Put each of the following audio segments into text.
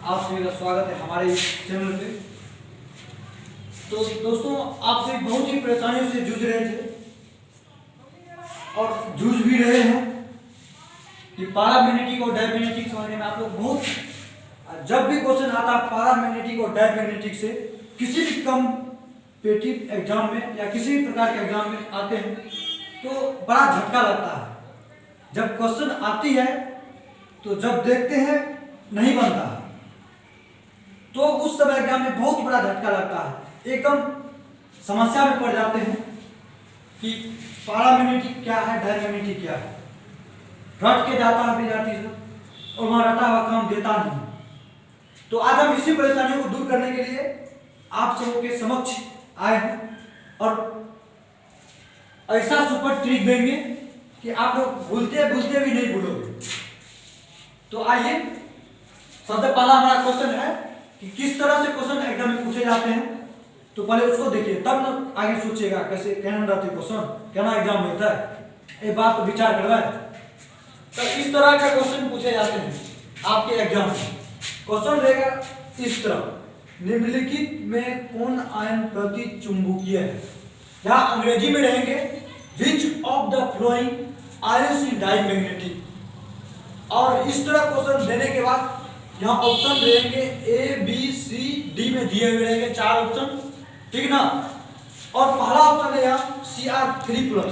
आप सभी का स्वागत है हमारे इस चैनल पे। तो दोस्तों, आप सभी बहुत ही परेशानियों से जूझ रहे थे और जूझ भी रहे हैं कि पैरामैग्नेटिक और डायमैग्नेटिक समझने में आप लोग बहुत, जब भी क्वेश्चन आता है पैरामैग्नेटिक और डायमैग्नेटिक से किसी भी कॉम्पिटिटिव एग्जाम में या किसी भी प्रकार के एग्जाम में आते हैं तो बड़ा झटका लगता है। जब क्वेश्चन आती है तो जब देखते हैं नहीं बनता तो उस समय एग्जाम में बहुत बड़ा झटका लगता है, एकदम समस्या में पड़ जाते हैं कि पैरामैग्नेटिक क्या है, डायमैग्नेटिक क्या है। रट के जाता है विद्यार्थी से और वहां रटा हुआ काम देता नहीं। तो आज हम इसी परेशानियों को दूर करने के लिए आप सबों के समक्ष आए हैं और ऐसा सुपर ट्रिक देंगे कि आप लोग भूलते भूलते भी नहीं भूलोगे। तो आइए, सबसे पहला हमारा क्वेश्चन है कि किस तरह से क्वेश्चन एग्जाम में पूछे जाते हैं। तो पहले उसको देखिए, तब ना आगे सोचिएगा कैसे कहना रहते क्वेश्चन, कहना एग्जाम में होता है, ये बात पर विचार करवाए। तो इस तरह का क्वेश्चन पूछे जाते हैं आपके एग्जाम में। क्वेश्चन रहेगा इस तरह, निम्नलिखित में कौन आयन प्रति चुंबकीय है, या अंग्रेजी में रहेंगे which of the flowing ions in diamagnetic. और इस तरह क्वेश्चन देने के बाद यहाँ ऑप्शन रहेंगे ए बी सी डी में दिए हुए रहेंगे 4 ऑप्शन, ठीक ना। और पहला ऑप्शन है यहाँ Cr3+,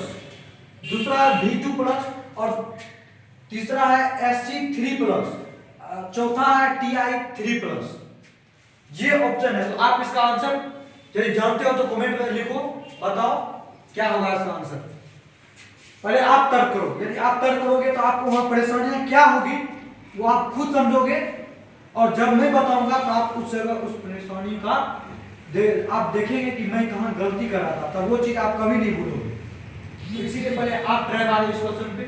दूसरा है B2+, और तीसरा है Sc3+, चौथा है Ti3+। ये ऑप्शन है। तो आप इसका आंसर यदि जानते हो तो कमेंट में लिखो, बताओ क्या होगा इसका आंसर। पहले आप तर्क करो, यदि आप तर्क करोगे तो आपको वहां परेशानियां क्या होगी वो आप खुद समझोगे, और जब मैं बताऊंगा तो आप उस जगह उस परेशानी का आप देखेंगे कि मैं कहां गलती कर रहा था, तब वो चीज आप कभी नहीं भूलोगे। तो इसीलिए पहले आप ट्राई मारो इस क्वेश्चन पे,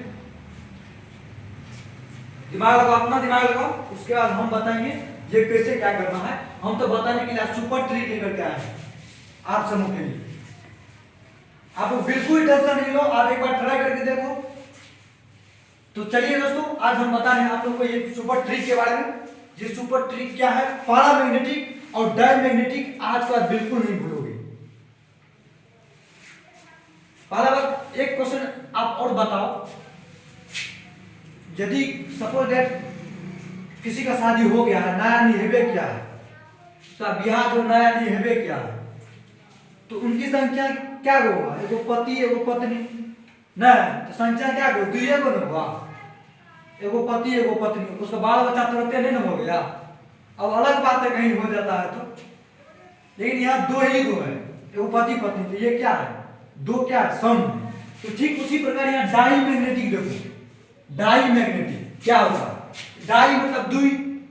दिमाग लगाओ, अपना दिमाग लगाओ, उसके बाद हम बताएंगे ये कैसे क्या करना है। हम तो बताने के लिए सुपर ट्रिक लेकर के आए हैं आप समूह के लिए। आप बिल्कुल टेंशन नहीं लो, आप एक बार ट्राई करके देखो। तो चलिए दोस्तों, आज हम बता रहे हैं आप लोगों को ये सुपर ट्रिक के बारे में। ये सुपर ट्रिक क्या है, पैरामैग्नेटिक और डायमैग्नेटिक, आज का बिल्कुल नहीं भूलोगे। पहला बात, एक क्वेश्चन आप और बताओ, यदि सपोज दैट किसी का शादी हो गया है, नया निहेबे क्या है, उसका ब्याह जो नया निहेबे क्या है, तो उनकी संख्या क्या होगा, एगो पति एगो पत्नी, नहीं तो संख्या क्या हो, दुइये को न होगा, एगो पति एगो पत्नी, उसका बाल बच्चा तुरंत नहीं हो गया। अब अलग बात है कहीं हो जाता है तो, लेकिन यहाँ दो ही दो है, एगो पति पत्नी, तो ये क्या है, दो क्या है, सम। तो ठीक उसी प्रकार यहाँ डायमैग्नेटिक देखो, डायमैग्नेटिक क्या होगा, डाई मतलब दुई,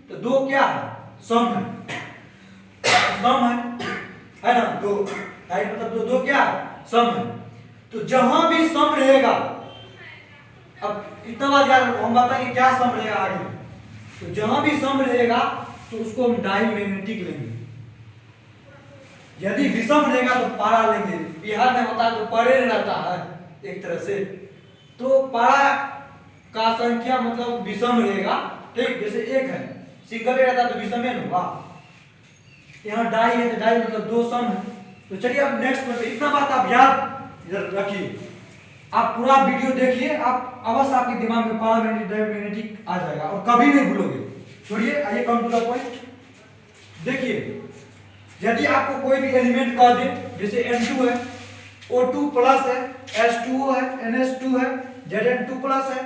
तो दो क्या है, सम है, सम है ना, दो डाई मतलब दो क्या है, सम है। तो जहां भी सम रहेगा, अब इतना बात याद रखो, हम बताएंगे क्या सम रहेगा आगे। तो जहां भी सम रहेगा तो उसको हम डायमैग्नेटिक लेंगे। यदि विषम रहेगा तो पारा लेंगे। बिहार में होता है तो परे रहता है एक तरह से, तो पारा का संख्या मतलब विषम रहेगा, ठीक। जैसे एक है, सिंगल रहता तो विषम है होगा। यहाँ डाई है तो डाई मतलब दो सम है। तो चलिए अब नेक्स्ट पर, इतना बात आप याद रखिए, आप पूरा वीडियो देखिए, आप अवश्य आपके दिमाग में पैरामैग्नेटिक डायमैग्नेटिक आ जाएगा और कभी नहीं भूलोगे। छोड़िए, आइए कम टू द पॉइंट। देखिए, यदि आपको कोई भी एलिमेंट कह दे, जैसे N2 है, O2+ है, H2O है, NH2 है, Zn2+ है,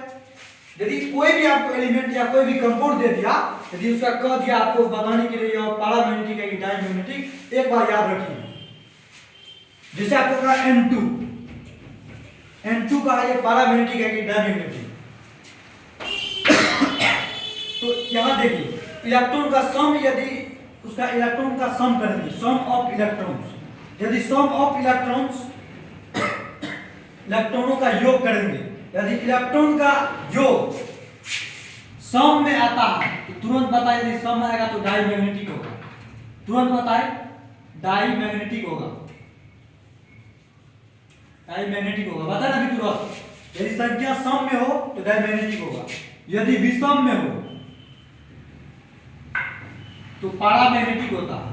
यदि कोई भी आपको एलिमेंट या कोई भी कंपाउंड दे दिया, यदि उसका कह दिया आपको बताने के लिए पैरामैग्नेटिक है कि डायमैग्नेटिक, एक बार याद रखिए। जैसे आपको कहा N2 का ये पैरामैग्नेटिक है कि डायमैग्नेटिक। तो यहां देखिए, इलेक्ट्रॉन का सम, यदि उसका इलेक्ट्रॉन का सम करेंगे, सम ऑफ इलेक्ट्रॉन्स, यदि सम ऑफ इलेक्ट्रॉन्स, इलेक्ट्रॉनों का योग करेंगे, यदि इलेक्ट्रॉन का योग सम में आता है तो तुरंत बताए, यदि सम आएगा तो डायमैग्नेटिक होगा, तुरंत बताए डायमैग्नेटिक होगा, डायमैग्नेटिक होगा, बता ना भी तुरंत। यदि संख्या सम में हो तो डायमैग्नेटिक होगा, यदि विषम में हो तो पैरामैग्नेटिक होता है,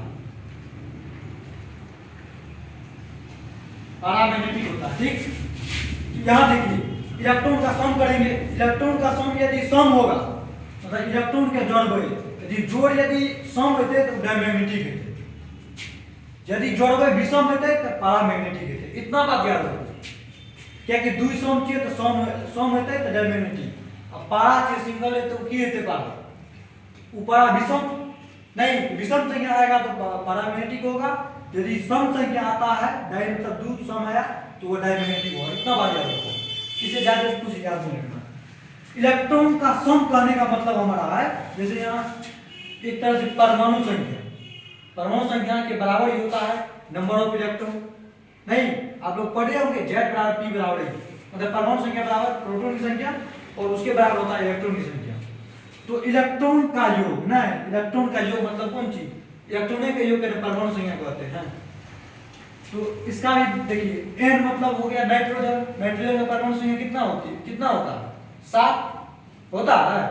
पैरामैग्नेटिक होता है। ठीक, यहाँ देखिए इलेक्ट्रॉन का सम करेंगे, इलेक्ट्रॉन का सम यदि सम होगा मतलब इलेक्ट्रॉन के जोड़बे, यदि जोड़ यदि सम होते तो डायमैग्नेटिक होते, यदि जोड़बे विषम होते तो पैरामैग्नेटिक होते। इतना बात याद रखो, क्या कि दुई सम चाहिए तो सम होते तो डायमैग्नेटिक, अब पारा चाहिए सिंगल है तो की होते पारा, ऊपर विषम नहीं, विषम संख्या आएगा तो पैरामैग्नेटिक होगा, यदि सम संख्या आता है डाई मतलब दो सम आया तो वो डायमैग्नेटिक होगा। इतना बात याद रखो, इसे ज्यादा कुछ याद नहीं रखना। इलेक्ट्रॉन का सम कहने का मतलब हमारा है जैसे यहाँ एक तरह से परमाणु संख्या, परमाणु संख्या के बराबर ही होता है नंबर ऑफ इलेक्ट्रॉन। नहीं, आप लोग पढ़े होंगे Z बराबर P बराबर है, मतलब परमाणु संख्या बराबर प्रोटॉन की संख्या और उसके बराबर होता है इलेक्ट्रॉन की संख्या। तो इलेक्ट्रॉन का योग ना, इलेक्ट्रॉन का योग मतलब कौन चीज, इलेक्ट्रॉन के योग के परमाणु संख्या कहते हैं। तो इसका भी देखिए n मतलब हो गया नाइट्रोजन, नाइट्रोजन का परमाणु संख्या कितना होती है, कितना होता है 7 होता है।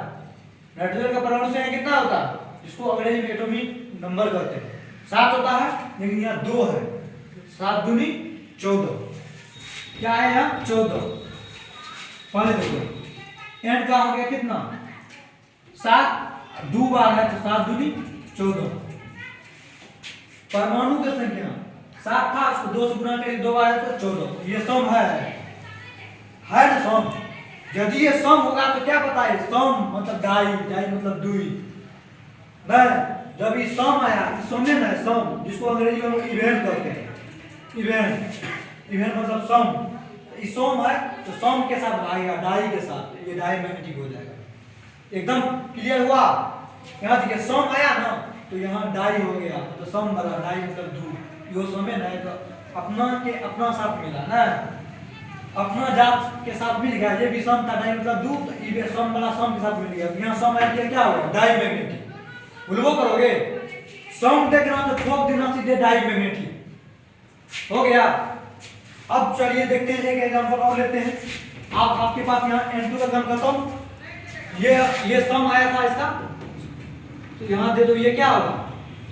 नाइट्रोजन का परमाणु संख्या कितना होता है, जिसको अंग्रेजी में एटॉमिक नंबर कहते हैं, 7 होता है, लेकिन यहाँ 2 है, 7 दूनी 14, क्या है यहाँ 14। पहले देखो n का हो गया कितना 7, 2 बार है तो 7 दूनी 14। परमाणु की संख्या 7 था, उसको 2 से गुणा करके 2 बार है तो 14। ये सम है ना सम। यदि ये सम होगा तो क्या बताए, सम मतलब डाई, डाई मतलब दुई ना। जब ये सम आया, समझे ना सम, जिसको अंग्रेजी में इवेंट कहते हैं, इवेंट मतलब सम। ये सम है तो सम के साथ भागेगा डाई के साथ, ये डायमैग्नेटिक हो जाएगा। एकदम क्लियर हुआ। यहाँ देखिए सम आया ना तो यहाँ डाई हो गया, तो सम वाला डाई मतलब दो, यो सम है ना, तो अपना के अपना साथ मिला ना, अपना जात के साथ मिल गया, ये भी सम था डाई मतलब दो, तो ये सम वाला सम के साथ मिल गया, यहाँ सम आया क्या होगा डायमैग्नेटिक। भूलबो करोगे, सम देख रहा तो ठोक देना सीधे डायमैग्नेटिक हो गया। अब चलिए देखते हैं एक एग्जांपल और लेते हैं। आपके पास यहाँ N2 का गन खत्म, ये सम आया था इसका, तो यहाँ दे दो, ये क्या होगा,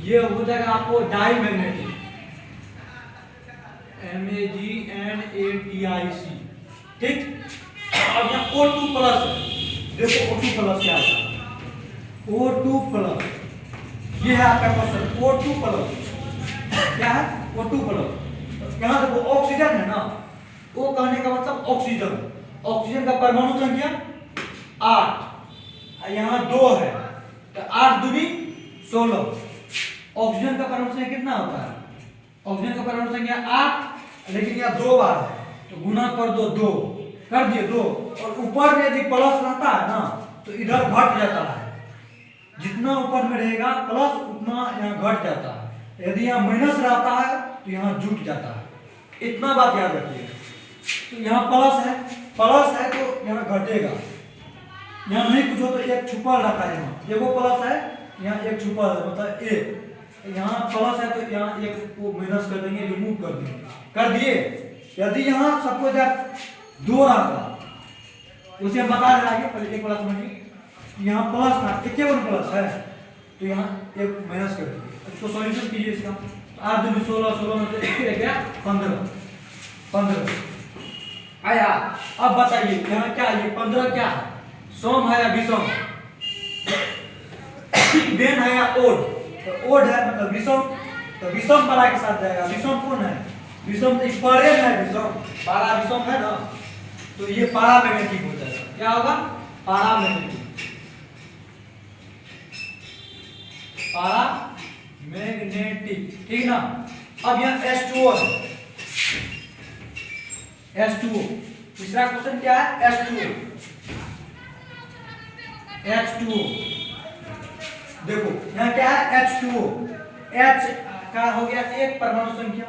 ये हो जाएगा आपको डायमैग्नेटिक, MAGNETIC। ठीक, अब यहाँ O2 प्लस है, देखो O2 प्लस क्या होता है, O2 प्लस, ये है आपका क्वेश्चन, O2 प्लस क्या है, O2 प्लस। यहाँ देखो ऑक्सीजन है ना, O कहने का मतलब ऑक्सीजन, ऑक्सीजन का परमाणु संख्या 8, यहाँ 2 है तो 8 दूनी 16। ऑक्सीजन का परमाणु संख्या कितना होता है, ऑक्सीजन का परमाणु संख्या 8, लेकिन यहाँ 2 बार है तो गुना कर दो, 2 कर दिए 2, और ऊपर में यदि प्लस रहता है ना तो इधर घट जाता है, जितना ऊपर में रहेगा प्लस उतना यहाँ घट जाता है, यदि यहाँ माइनस रहता है तो यहाँ जुट जाता है। इतना बात याद रखिए। तो यहाँ प्लस है तो यहाँ घटेगा, यहाँ नहीं कुछ हो तो एक छुपल रखा है, यहाँ एगो प्लस है, यहाँ एक छुपल है मतलब एक, यहाँ प्लस है तो यहाँ एक को माइनस कर देंगे, रिमूव कर देंगे, कर दिए। यदि यहाँ सबको जब 2 रहता, उसे हम बता रहे आगे, पहले एक प्लस समझिए, यहाँ प्लस था, एक प्लस है तो यहाँ एक माइनस कर दीजिए। इसको सॉल्यूशन कीजिए इसका, 8 दूनी 16, 16 में से एक रह गया 15 आया। अब बताइए यहाँ क्या, ये 15 क्या है, सम है या विषम, बेन है या ओड, तो ओड है मतलब विषम, तो विषम वाला के साथ जाएगा। विषम कौन है, विषम तो परे है, विषम पारा विषम है ना, तो ये पैरामैग्नेटिक हो जाएगा। क्या होगा, पैरामैग्नेटिक, पैरामैग्नेटिक, ठीक ना। अब यहाँ H2O है, H2O, तीसरा क्वेश्चन क्या है, H2O। देखो यहाँ क्या है H2O, H का हो गया एक परमाणु संख्या,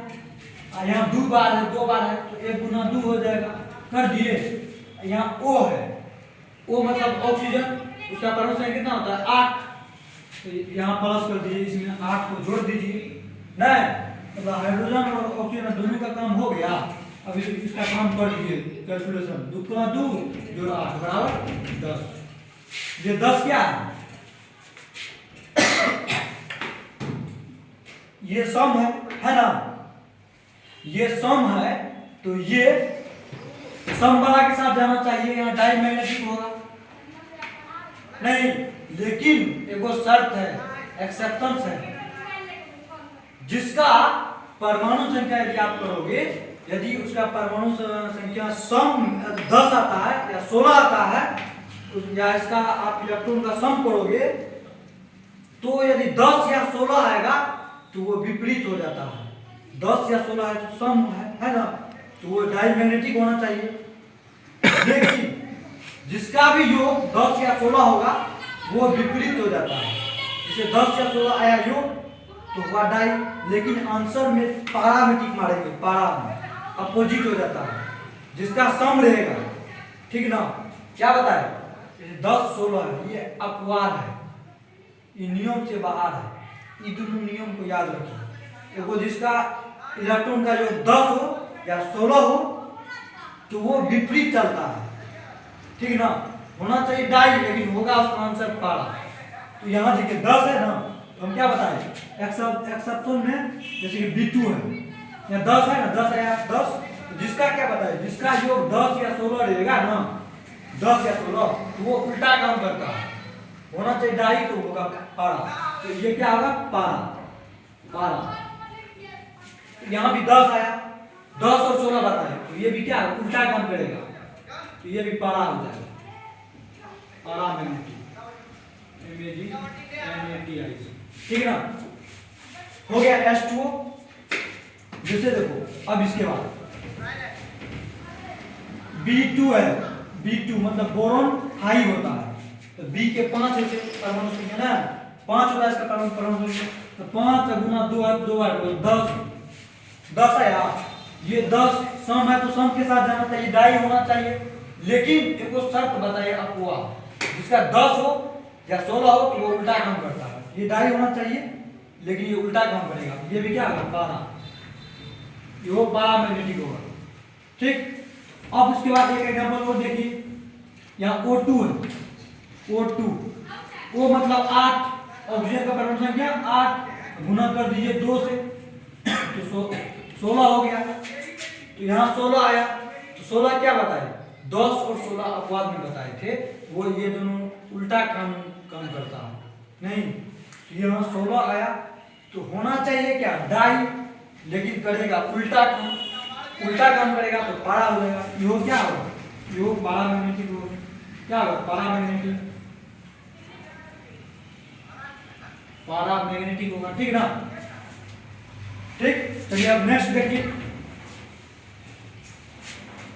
यहाँ 2 बार है, 2 बार है तो 1 गुना 2 हो जाएगा, कर दिए। यहाँ O है, O मतलब ऑक्सीजन, उसका परमाणु संख्या कितना होता है 8, तो यहाँ प्लस कर दीजिए, इसमें 8 को जोड़ दीजिए, नहीं मतलब हाइड्रोजन और ऑक्सीजन दोनों का काम हो गया। अब इसका काम कर दीजिए कैलकुलेशन, 2 × 2 जोड़ 8 बराबर 10। ये 10 क्या है, ये सम है ना, ये सम है तो ये सम वाला के साथ जाना चाहिए, यहाँ डाई मैग्नेटिक होगा नहीं, लेकिन एगो शर्त है, एक्सेप्शन है, जिसका परमाणु संख्या यदि आप करोगे, यदि उसका परमाणु संख्या सम 10 आता है या 16 आता है, या इसका आप इलेक्ट्रॉन का सम करोगे, तो यदि 10 या 16 आएगा तो वो विपरीत हो जाता है। 10 या 16 है तो सम है ना, तो वो डाई मैग्नेटिक होना चाहिए। लेकिन जिसका भी योग 10 या 16 होगा वो विपरीत हो जाता है। जैसे 10 या 16 आया योग तो हुआ डाई, लेकिन आंसर में पैरामेट्रिक मारेंगे, पारा में अपोजिट हो जाता है, जिसका सम रहेगा। ठीक ना, क्या बताए, 10 16 है, ये अपवाद है, ये नियम से बाहर है। ये दोनों नियम को याद रखिए। एगो जिसका इलेक्ट्रॉन का योग 10 हो या 16 हो तो वो विपरीत चलता है। ठीक ना, होना चाहिए डाई, लेकिन होगा उसका आंसर पारा। तो यहाँ देखिए 10 है ना, तो हम क्या बताएं, एक्सेप्शन में जैसे कि B2 है, यहाँ 10 है ना, 10 है 10, तो जिसका क्या बताएं, जिसका योग 10 या 16 रहेगा ना, 10 या 16, तो वो उल्टा काम करता है, होना चाहिए डाई तो होगा पारा। तो ये क्या होगा, पारा। यहाँ भी 10 आया, 10 और 16 बताए, तो ये भी क्या उल्टा काम करेगा, तो ये भी पारा हो जाएगा, पारा मैग्नेटिक, MAGNETIC। ठीक है ना, हो गया H2O। जैसे देखो अब इसके बाद B2 है, B2 मतलब बोरॉन हाई होता है, तो B के 5 ऐसे परमाणु संख्या ना, 5 होता है इसका परमाणु संख्या, तो 5 गुना 2 है, 2 है तो 10 है यार, ये 10 सम है तो सम के साथ जाना चाहिए, डाई होना चाहिए। लेकिन एक शर्त बताइए अपवाद, जिसका 10 हो या 16 हो तो वो उल्टा काम करता है, ये डाई होना चाहिए लेकिन ये उल्टा काम करेगा, ये भी क्या होगा, पारा, ये वो पारा मैग्नेटिक होगा। ठीक, अब उसके बाद एक एग्जांपल और देखिए, यहाँ O2 है, O2 मतलब 8, ऑक्सीजन का परमाणु संख्या 8 गुना कर दीजिए 2 से तो 16 हो गया, तो यहाँ 16 आया, तो 16 क्या बताए, 10 और 16 अपवाद में बताए थे, वो ये दोनों उल्टा काम करता है नहीं, तो यहाँ 16 आया तो होना चाहिए क्या, डाई, लेकिन करेगा उल्टा काम करेगा तो पारा हो जाएगा। यो क्या होगा, यो पारा मैग्नेटिक होगा, क्या होगा, पारा मैग्नेटिक होगा। ठीक ना, ठीक, चलिए अब नेक्स्ट देखिए।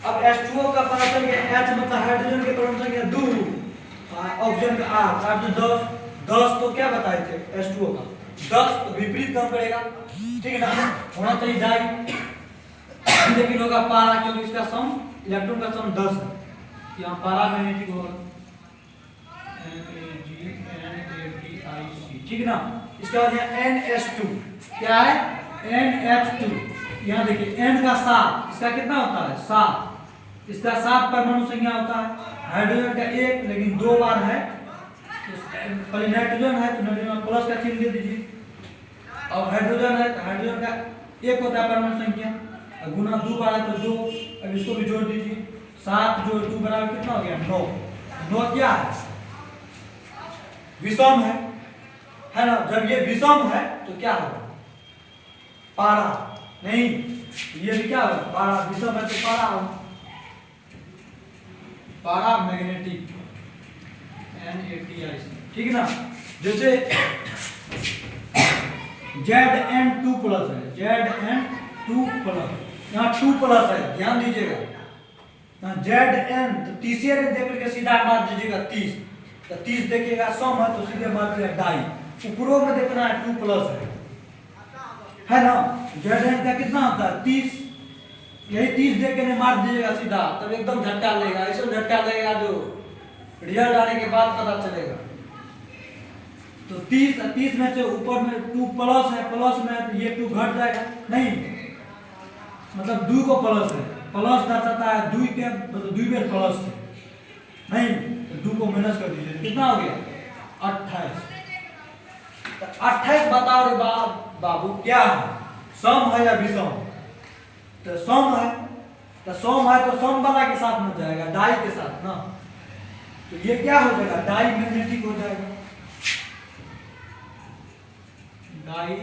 अब H2O का पता चल गया, H मतलब हाइड्रोजन के परमाणु संख्या 2, ऑक्सीजन का 8 तो 10 तो क्या बताए थे H2O का 10 तो विपरीत काम करेगा। ठीक है ना, होना चाहिए डाई, लेकिन होगा पारा, क्योंकि इसका सम इलेक्ट्रॉन का सम 10 है, यहाँ पारा मैग्नेटिक होगा, MAGNETIC। ठीक है ना, इसके बाद यहाँ NH2 क्या है, NH2, यहाँ देखिए N का 7, इसका कितना होता है 7, इसका 7 परमाणु संख्या होता है, हाइड्रोजन का 1 लेकिन 2 बार है, तो पहले नाइट्रोजन है तो नाइट्रोजन प्लस का चिन्ह दे दीजिए, और हाइड्रोजन है तो हाइड्रोजन का 1 होता है परमाणु संख्या, गुना 2 बार है तो 2, अब इसको भी जोड़ दीजिए, 7 जोड़ 2 बराबर कितना हो गया 9, 9 क्या है, विषम है ना, जब ये विषम है तो क्या होगा, पारा नहीं, ये भी क्या होगा, पारा, विषम है तो पारा होगा, पारा मैग्नेटिक, NATIC। ठीक है ना, जैसे Zn2 प्लस है, Zn2 प्लस, यहाँ 2 प्लस है, ध्यान दीजिएगा, यहाँ Zn तो 30 ने देख करके सीधा मार दीजिएगा 30, तो 30 देखिएगा सम है तो सीधे मार दिया डाई, ऊपरों में देखना है 2 प्लस है ना, Zn का कितना होता है 30, यही 30 देख के मार दीजिएगा सीधा, तब एकदम झटका लेगा, ऐसे झटका लेगा जो रिजल्ट आने के बाद पता चलेगा। तो 30 में से ऊपर में 2 प्लस है, प्लस में तो ये 2 घट जाएगा नहीं, मतलब 2 को प्लस है, प्लस दर्शाता है 2 के मतलब 2 बार प्लस है नहीं, तो 2 को माइनस कर दीजिए, कितना हो गया 28। तो 28 बताओ रे बाबू क्या है, सम है या विषम? तो सम है, तो सम है तो सम वाला के साथ में जाएगा, डाई के साथ ना। तो ये क्या हो जाएगा, डाई मैग्नेटिक हो जाएगा, डाई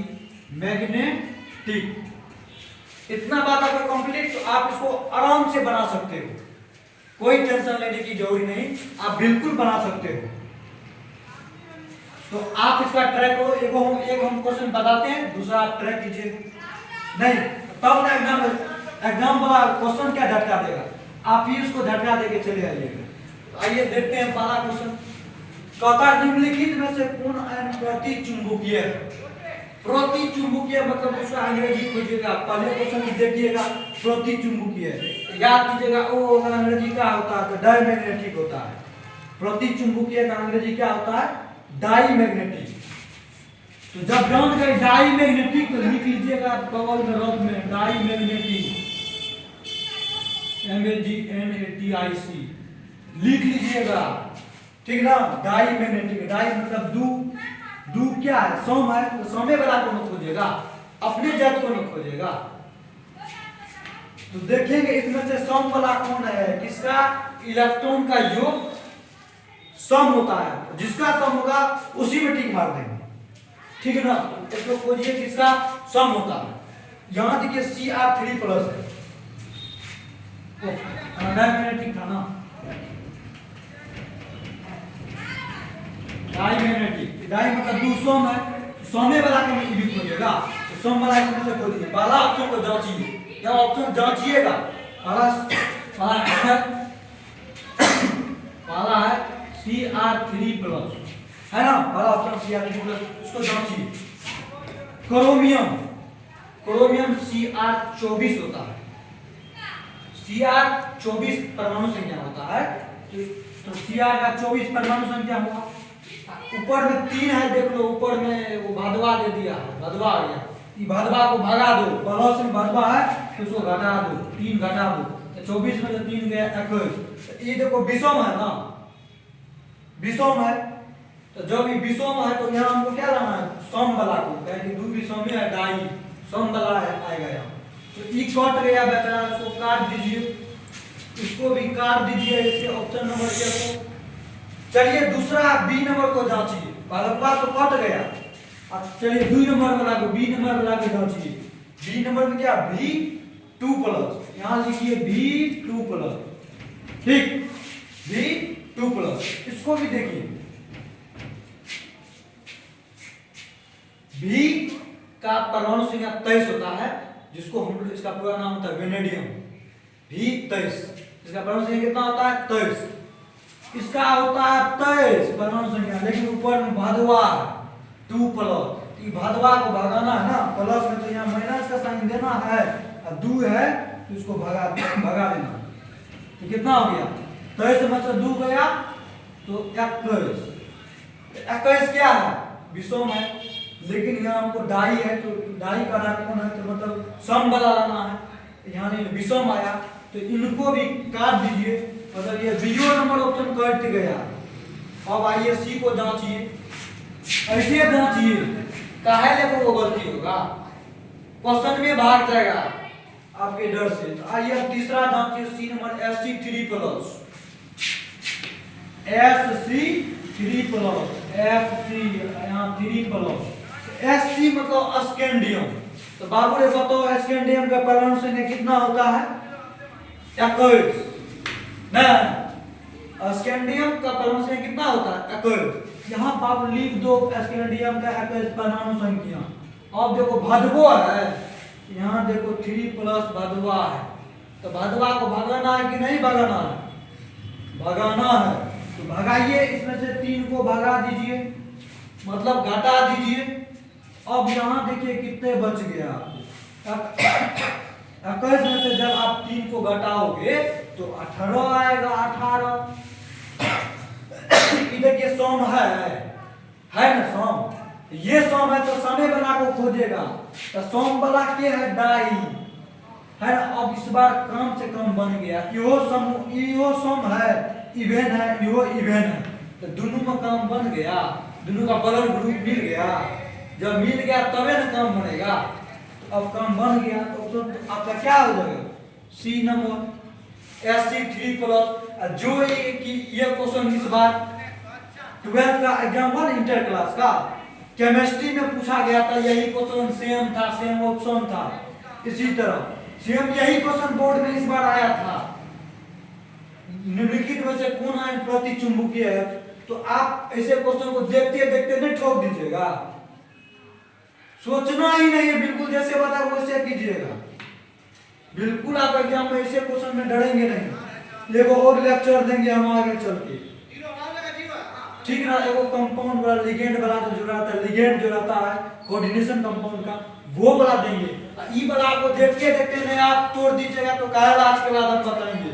मैग्नेटिक। इतना बात अगर कंप्लीट, तो आप इसको आराम से बना सकते हो, कोई टेंशन लेने की जरूरी नहीं, आप बिल्कुल बना सकते हो। तो आप इसका ट्राई करो, एक हम क्वेश्चन बताते हैं, दूसरा आप ट्राई कीजिए, नहीं तब ना एग्जाम वाला क्वेश्चन क्या झटका देगा, आप ही उसको झटका देके चले आइएगा। तो आइए देखते हैं पहला क्वेश्चन। कहता निम्नलिखित में से कौन आयन प्रति चुंबकीय है? प्रति चुंबकीय मतलब उसका अंग्रेजी खोजिएगा, पहले क्वेश्चन देखिएगा, प्रति चुंबकीय याद कीजिएगा, वो अंग्रेजी क्या होता है, तो डायमैग्नेटिक होता है। प्रति चुंबकीय का अंग्रेजी क्या होता है, डाईमैग्नेटिक। तो जब जान गए डाईमैग्नेटिक तो लिख लीजिएगा बगल में रफ में, डाईमैग्नेटिक, MAGNETIC लिख लीजिएगा, ठीक ना। डाईमैग्नेटिक, डाई मतलब दू क्या है, सम है, तो समे वाला को न खोजेगा, अपने जात को न खोजेगा। तो देखेंगे इसमें से सम वाला कौन है, किसका इलेक्ट्रॉन का योग सम होता है, जिसका सम होगा उसी में टिक मार देंगे, ठीक है ना। इसको खोजिए किसका सम होता है। यहां देखिए Cr3+ है, डायमैग्नेटिक था ना, डायमैग्नेटिक, डाई मतलब दू सम है, समे वाला को भी खोजिएगा, तो सम वाला को से खोजिए, पहला ऑप्शन को जांचिए, या ऑप्शन जांचिएगा, पहला है Cr3+ है ना, पहला ऑप्शन Cr3+, उसको जांचिए। क्रोमियम Cr24 होता है, Cr24 परमाणु संख्या होता है, तो Cr का 24 परमाणु संख्या हुआ। ऊपर में 3 है, देख लो ऊपर में वो भादवा दे दिया, भादवा आ गया, ये भादवा को भगा दो, प्लस में भादवा है तो उसको घटा दो, 3 घटा दो, तो 24 में से 3 गया 21। ये देखो विषम है ना, विषम है, तो जब ये विषम है तो यहाँ हमको क्या लाना है, सम वाला को, क्योंकि दो विषम है, डाई सम वाला आएगा यहाँ। तो ई कट गया बेचारा, उसको काट दीजिए, इसको भी काट दीजिए, इसके ऑप्शन नंबर 1 को। चलिए दूसरा बी नंबर को जांचिए, पहला तो कट गया, अब चलिए 2 नंबर वाला को, बी नंबर वाला को जांचिए। बी नंबर में क्या, V2+, यहाँ लिखिए V2+, ठीक, V2+, इसको भी देखिए, V का परमाणु संख्या 23 होता है, जिसको हम लोग, इसका पूरा नाम होता है वेनेडियम, V23, इसका परमाणु संख्या कितना होता है, 23, इसका होता है 23 परमाणु संख्या, लेकिन ऊपर में भादवा 2+, ये भादवा को भगाना है ना, प्लस में तो यहाँ माइनस का साइन देना है, और 2 है तो इसको भगा देना, तो कितना हो गया, 23 में से 2 गया तो 21 क्या है, विषम है, लेकिन यहाँ हमको डाई है, तो डाई का कौन है, तो मतलब सम वाला लाना है, यहाँ नहीं विषम आया, तो इनको भी काट दीजिए, मतलब ये बीओ नंबर ऑप्शन कट गया। अब आइए सी को जांचिए, ऐसे जांचिए, काहे लेको वो गलती होगा, क्वेश्चन में भाग जाएगा आपके डर से। तो आइए अब तीसरा जांचिए, सी नंबर Sc3+, यहाँ 3+, Sc मतलब स्कैंडियम। तो बाबू रे बताओ स्कैंडियम का परमाणु संख्या कितना होता है, 21 ना, स्कैंडियम का परमाणु संख्या कितना होता है, 21। यहाँ बाबू लिख दो स्कैंडियम का 21 परमाणु संख्या। अब देखो भादवा है, यहाँ देखो 3+ भादवा है, तो भादवा को भगाना है कि नहीं भगाना है, भगाना है, तो भगाइए, इसमें से 3 को भगा दीजिए, मतलब घटा दीजिए। अब यहाँ देखिए कितने बच गया, 21 में से जब आप 3 को घटाओगे तो 18 आएगा, 18। देखिए सम है ना, सम, ये सम है, तो समे वाला को खोजेगा, तो सम वाला क्या है, डाई है ना। अब इस बार कम से कम बन गया, यो सम है, इवेन है, यो इवेन है, तो दोनों में काम बन गया, दोनों का बलर ग्रुप मिल गया, जब मिल गया तबे ना काम बनेगा। तो अब काम बन गया तो आपका क्या हो जाएगा, सी नंबर SC3 प्लस जो ये क्वेश्चन इस बार 12th का एग्जाम हुआ इंटर क्लास का केमिस्ट्री में पूछा गया था, यही क्वेश्चन सेम था, सेम ऑप्शन था। इसी तरह सेम यही क्वेश्चन बोर्ड में इस बार आया था, निम्नलिखित में से कौन आयन प्रति चुंबकीय है। तो आप ऐसे क्वेश्चन को देखते देखते नहीं ठोक दीजिएगा, सोचना ही नहीं है, बिल्कुल जैसे बता वैसे कीजिएगा। बिल्कुल आप एग्जाम में ऐसे क्वेश्चन में डरेंगे नहीं। एगो और लेक्चर देंगे हम आगे चल के, ठीक ना। एगो कंपाउंड वाला लिगेंड वाला जो रहता है, लिगेंड जो रहता है कोऑर्डिनेशन कंपाउंड का, वो वाला देंगे। ई वाला आपको देखते देखते नहीं आप तोड़ दीजिएगा तो काहे आज के बाद हम बताएंगे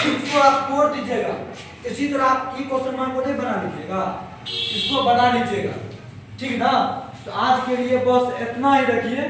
इसको आप तोड़ दीजिएगा। इसी तरह आप ई क्वेश्चन मार्क को नहीं बना लीजिएगा, इसको बना लीजिएगा, ठीक ना। तो आज के लिए बस इतना ही रखिए।